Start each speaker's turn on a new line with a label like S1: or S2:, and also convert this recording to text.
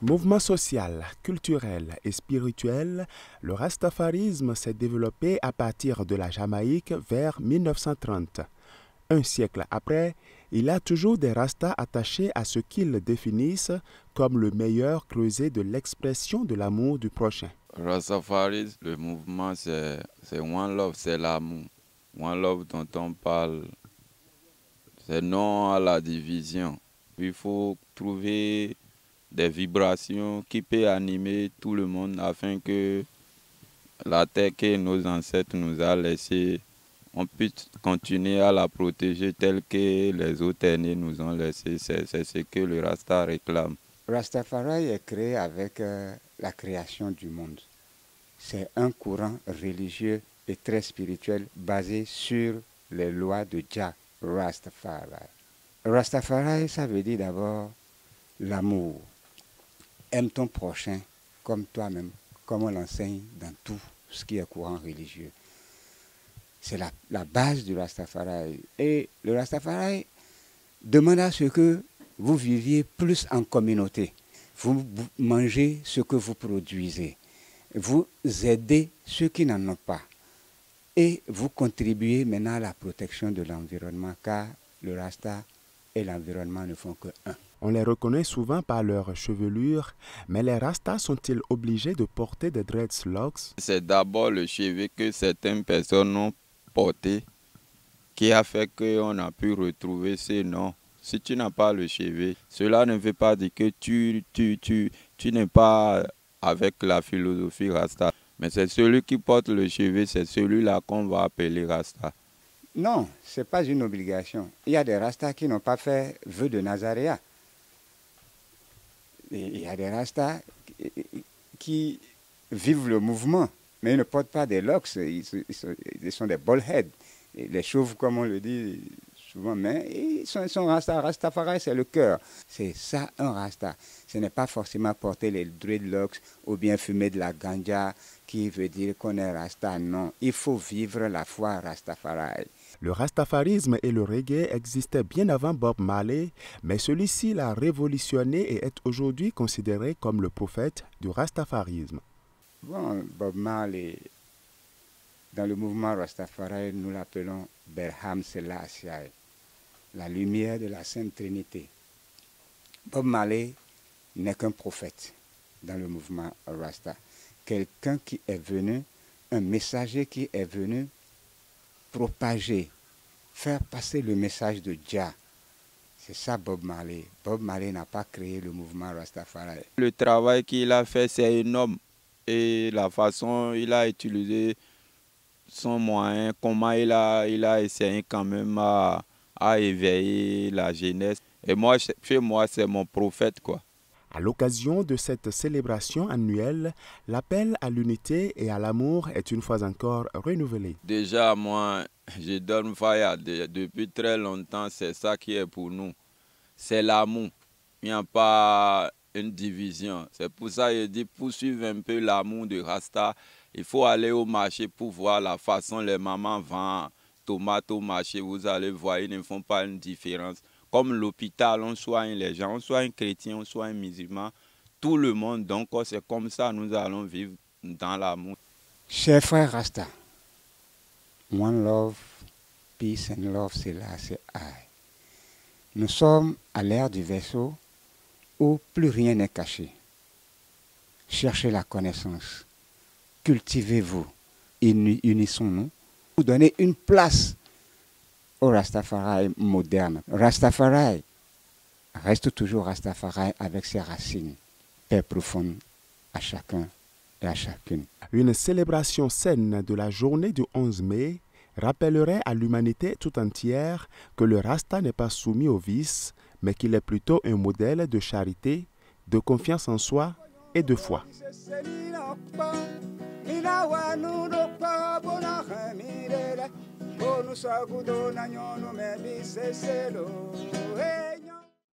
S1: Mouvement social, culturel et spirituel, le rastafarisme s'est développé à partir de la Jamaïque vers 1930. Un siècle après, il y a toujours des rastas attachés à ce qu'ils définissent comme le meilleur creuset de l'expression de l'amour du prochain.
S2: Rastafari, le mouvement, c'est One Love, c'est l'amour. One Love dont on parle, c'est non à la division. Il faut trouver des vibrations qui peuvent animer tout le monde afin que la terre que nos ancêtres nous ont laissée, on puisse continuer à la protéger telle que les autres aînés nous ont laissé. C'est ce que le Rasta réclame.
S3: Rastafari est créé avec la création du monde. C'est un courant religieux et très spirituel basé sur les lois de Jah, Rastafari. Rastafari, ça veut dire d'abord l'amour. Aime ton prochain comme toi-même, comme on l'enseigne dans tout ce qui est courant religieux. C'est la base du Rastafari. Et le Rastafari demande à ce que vous viviez plus en communauté. Vous mangez ce que vous produisez. Vous aidez ceux qui n'en ont pas. Et vous contribuez maintenant à la protection de l'environnement, car le Rasta et l'environnement ne font que un.
S1: On les reconnaît souvent par leur chevelure, mais les rastas sont-ils obligés de porter des dreadlocks?
S2: C'est d'abord le cheveu que certaines personnes ont porté qui a fait qu'on a pu retrouver ces noms. Si tu n'as pas le cheveu, cela ne veut pas dire que tu n'es pas avec la philosophie Rasta. Mais c'est celui qui porte le cheveu, c'est celui-là qu'on va appeler Rasta.
S3: Non, ce n'est pas une obligation. Il y a des Rastas qui n'ont pas fait vœu de Nazaréa. Il y a des Rastas qui vivent le mouvement, mais ils ne portent pas des locks, ils sont des ballheads. Les chauves, comme on le dit souvent, mais ils sont Rastas. Rastafari, c'est le cœur. C'est ça, un Rasta. Ce n'est pas forcément porter les dreadlocks ou bien fumer de la ganja qui veut dire qu'on est Rasta. Non, il faut vivre la foi Rastafari.
S1: Le rastafarisme et le reggae existaient bien avant Bob Marley, mais celui-ci l'a révolutionné et est aujourd'hui considéré comme le prophète du rastafarisme.
S3: Bon, Bob Marley, dans le mouvement Rastafari, nous l'appelons Berham Selassie, la lumière de la Sainte Trinité. Bob Marley n'est qu'un prophète dans le mouvement Rasta. Quelqu'un qui est venu, un messager qui est venu propager, faire passer le message de Jah. C'est ça Bob Marley. Bob Marley n'a pas créé le mouvement Rastafari.
S2: Le travail qu'il a fait, c'est énorme. Et la façon il a utilisé son moyen, comment il a essayé quand même à éveiller la jeunesse. Et moi, chez moi, c'est mon prophète, quoi.
S1: À l'occasion de cette célébration annuelle, l'appel à l'unité et à l'amour est une fois encore renouvelé.
S2: Déjà, moi, je donne fire depuis très longtemps, c'est ça qui est pour nous. C'est l'amour. Il n'y a pas une division. C'est pour ça que je dis, pour suivre un peu l'amour de Rasta, il faut aller au marché pour voir la façon les mamans vendent tomates au marché. Vous allez voir, ils ne font pas une différence. Comme l'hôpital, on soigne les gens, on soigne chrétiens, on soigne musulmans, tout le monde. Donc c'est comme ça nous allons vivre dans l'amour.
S3: Chers frères Rasta, One Love, Peace and Love, c'est là, c'est I. Nous sommes à l'ère du vaisseau où plus rien n'est caché. Cherchez la connaissance, cultivez-vous, unissons-nous, pour donner une place au Rastafari moderne. Rastafari reste toujours Rastafari avec ses racines, paix profonde à chacun et à chacune.
S1: Une célébration saine de la journée du 11 mai rappellerait à l'humanité tout entière que le Rasta n'est pas soumis au vice, mais qu'il est plutôt un modèle de charité, de confiance en soi et de foi.
S4: Onu sagudo na nyono me biseselo.